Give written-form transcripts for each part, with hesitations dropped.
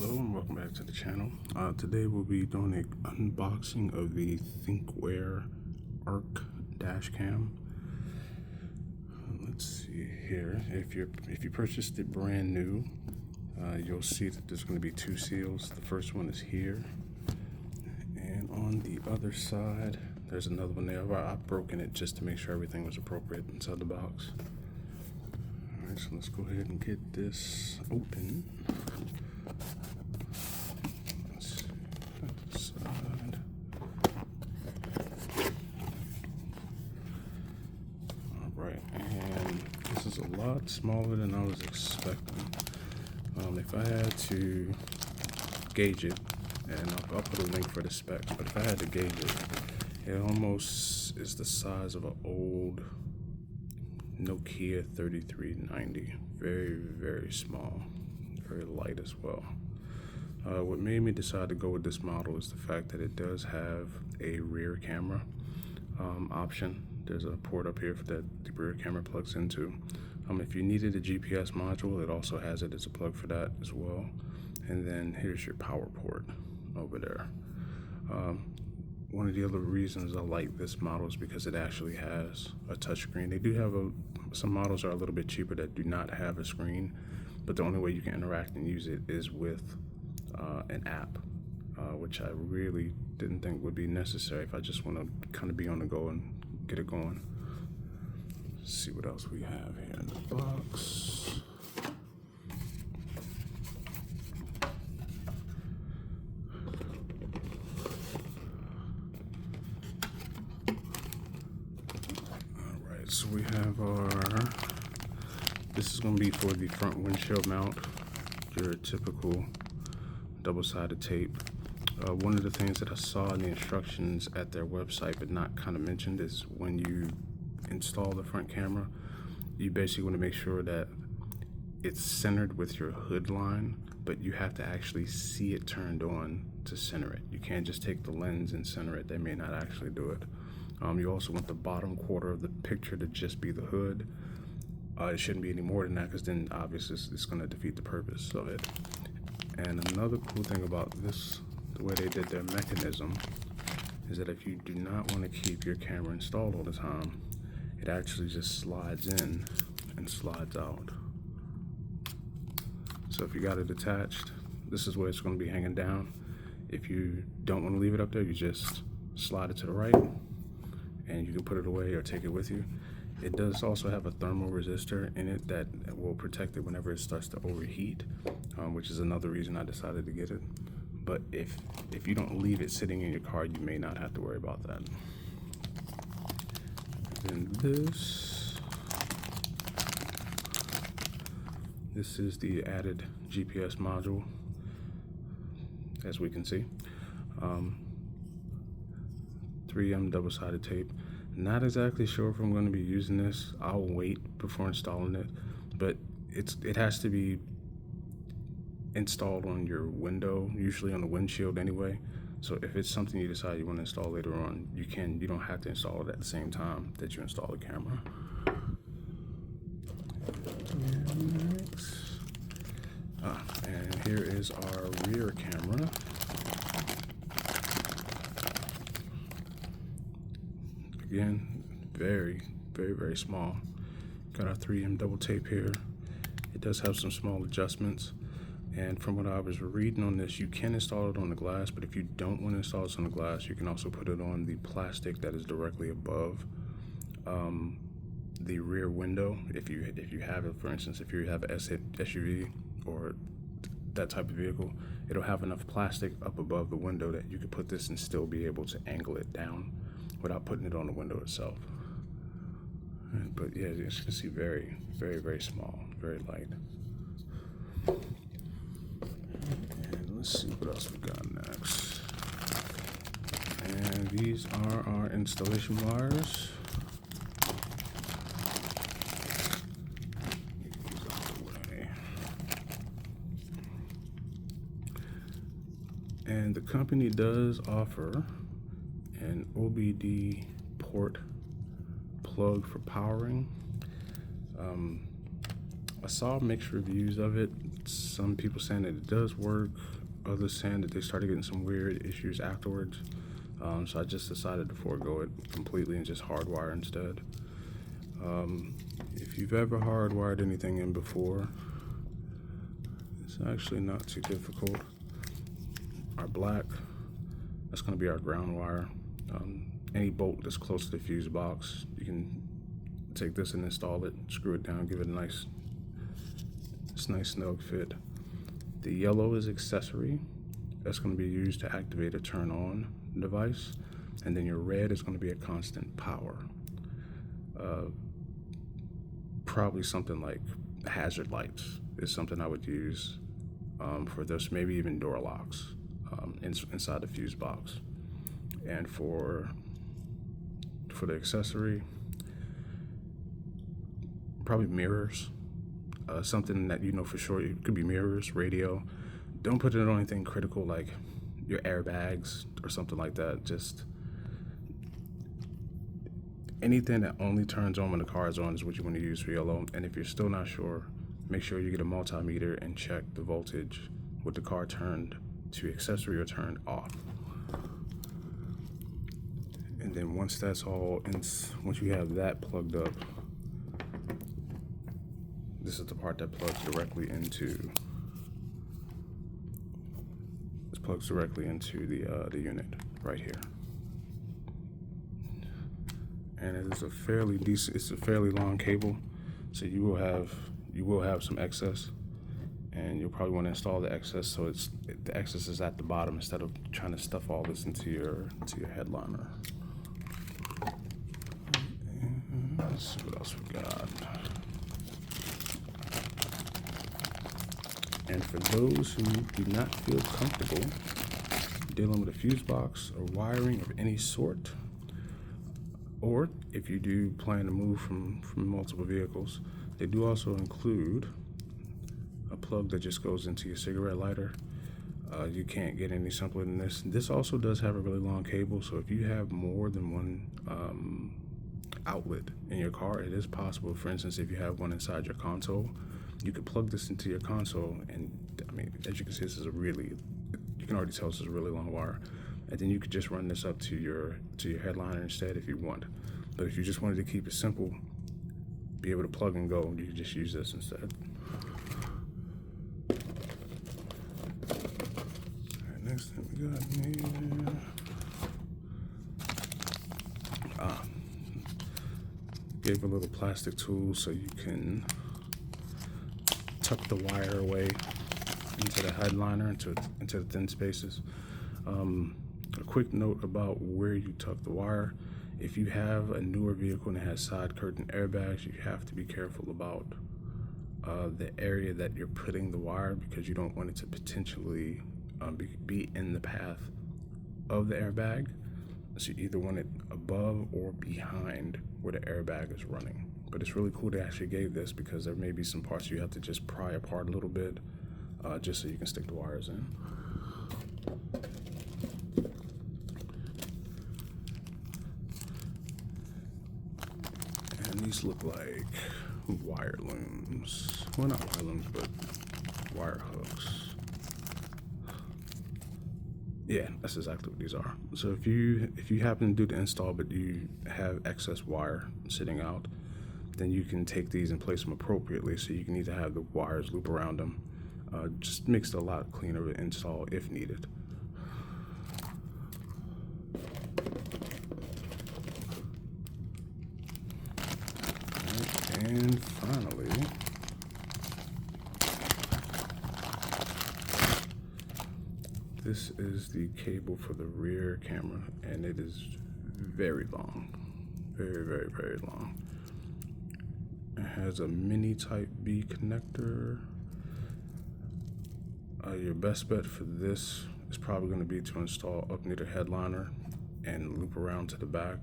Hello and welcome back to the channel. Today we'll be doing an unboxing of the Thinkware Arc Dashcam. Let's see here. If you purchased it brand new, you'll see that there's going to be two seals. The first one is here, and on the other side there's another one there. I've broken it just to make sure everything was appropriate inside the box. Alright, so let's go ahead and get this open. Alright, and this is a lot smaller than I was expecting. If I had to gauge it, and I'll put a link for the specs, but if I had to gauge it, it almost is the size of an old Nokia 3390. Very, very small, very light as well. What made me decide to go with this model is the fact that it does have a rear camera option. There's a port up here that the rear camera plugs into. If you needed a GPS module, it also has it as a plug for that as well. And then here's your power port over there. One of the other reasons I like this model is because it actually has a touchscreen. They do have some models are a little bit cheaper that do not have a screen, but the only way you can interact and use it is with an app, which I really didn't think would be necessary if I just want to kind of be on the go and get it going. Let's see what else we have here in the box. Alright, so we have this is going to be for the front windshield mount, your typical double-sided tape. One of the things that I saw in the instructions at their website but not kind of mentioned is when you install the front camera, you basically want to make sure that it's centered with your hood line, but you have to actually see it turned on to center it. You can't just take the lens and center it. They may not actually do it. You also want the bottom quarter of the picture to just be the hood. It shouldn't be any more than that, because then obviously it's going to defeat the purpose of it. And another cool thing about this, the way they did their mechanism, is that if you do not want to keep your camera installed all the time, it actually just slides in and slides out. So if you got it attached, this is where it's going to be hanging down. If you don't want to leave it up there, you just slide it to the right, and you can put it away or take it with you. It does also have a thermal resistor in it that will protect it whenever it starts to overheat, which is another reason I decided to get it. But if you don't leave it sitting in your car, you may not have to worry about that. And this is the added GPS module, as we can see. 3M double-sided tape. Not exactly sure if I'm going to be using this. I'll wait before installing it, but it has to be installed on your window, usually on the windshield anyway. So if it's something you decide you want to install later on, you can. You don't have to install it at the same time that you install the camera. And next, and here is our rear camera. Again, very, very, very small. Got our 3M double tape here. It does have some small adjustments. And from what I was reading on this, you can install it on the glass, but if you don't want to install it on the glass, you can also put it on the plastic that is directly above the rear window. If you have it, for instance, if you have an SUV or that type of vehicle, it'll have enough plastic up above the window that you could put this and still be able to angle it down without putting it on the window itself. But yeah, as you can see, very, very, very small, very light. And let's see what else we got next. And these are our installation wires. Get these out of the way. And the company does offer an OBD port plug for powering. I saw mixed reviews of it. Some people saying that it does work, others saying that they started getting some weird issues afterwards. So I just decided to forego it completely and just hardwire instead. If you've ever hardwired anything in before, it's actually not too difficult. Our black, that's going to be our ground wire. Any bolt that's close to the fuse box, you can take this and install it, screw it down, give it a nice snug fit. The yellow is accessory. That's going to be used to activate a turn on device. And then your red is going to be a constant power. Probably something like hazard lights is something I would use for this, maybe even door locks inside the fuse box. And for the accessory, probably mirrors. Something that you know for sure, it could be mirrors, radio. Don't put it on anything critical like your airbags or something like that. Just anything that only turns on when the car is on is what you want to use for yellow. And if you're still not sure, make sure you get a multimeter and check the voltage with the car turned to accessory or turned off. And then once that's all, once you have that plugged up, this is the part that plugs directly into. This plugs directly into the unit right here. And it is a fairly decent. It's a fairly long cable, so you will have some excess, and you'll probably want to install the excess so the excess is at the bottom instead of trying to stuff all this into your headliner. Let's see what else we got. And for those who do not feel comfortable dealing with a fuse box or wiring of any sort, or if you do plan to move from multiple vehicles, they do also include a plug that just goes into your cigarette lighter. You can't get any simpler than this. This also does have a really long cable, so if you have more than one outlet in your car, it is possible. For instance, if you have one inside your console, you could plug this into your console, and I mean, as you can see, you can already tell this is a really long wire. And then you could just run this up to your headliner instead if you want. But if you just wanted to keep it simple, be able to plug and go, you could just use this instead. Alright, next thing we got here. Gave a little plastic tool so you can tuck the wire away into the headliner, into the thin spaces. A quick note about where you tuck the wire. If you have a newer vehicle and it has side curtain airbags, you have to be careful about the area that you're putting the wire, because you don't want it to potentially be in the path of the airbag. So you either want it above or behind where the airbag is running. But it's really cool they actually gave this, because there may be some parts you have to just pry apart a little bit just so you can stick the wires in. And these look like wire looms. Well, not wire looms, but wire hooks. Yeah, that's exactly what these are. So if you happen to do the install but you have excess wire sitting out, then you can take these and place them appropriately, so you can either have the wires loop around them. Just makes it a lot cleaner to install if needed. And finally, this is the cable for the rear camera, and it is very long, very, very, very long. It has a mini type B connector. Your best bet for this is probably going to be to install up near the headliner and loop around to the back,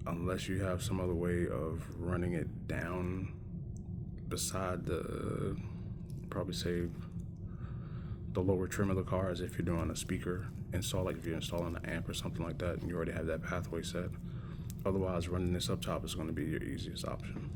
unless you have some other way of running it down beside the, probably say, the lower trim of the car, as if you're doing a speaker install, like if you're installing an amp or something like that and you already have that pathway set. Otherwise, running this up top is going to be your easiest option.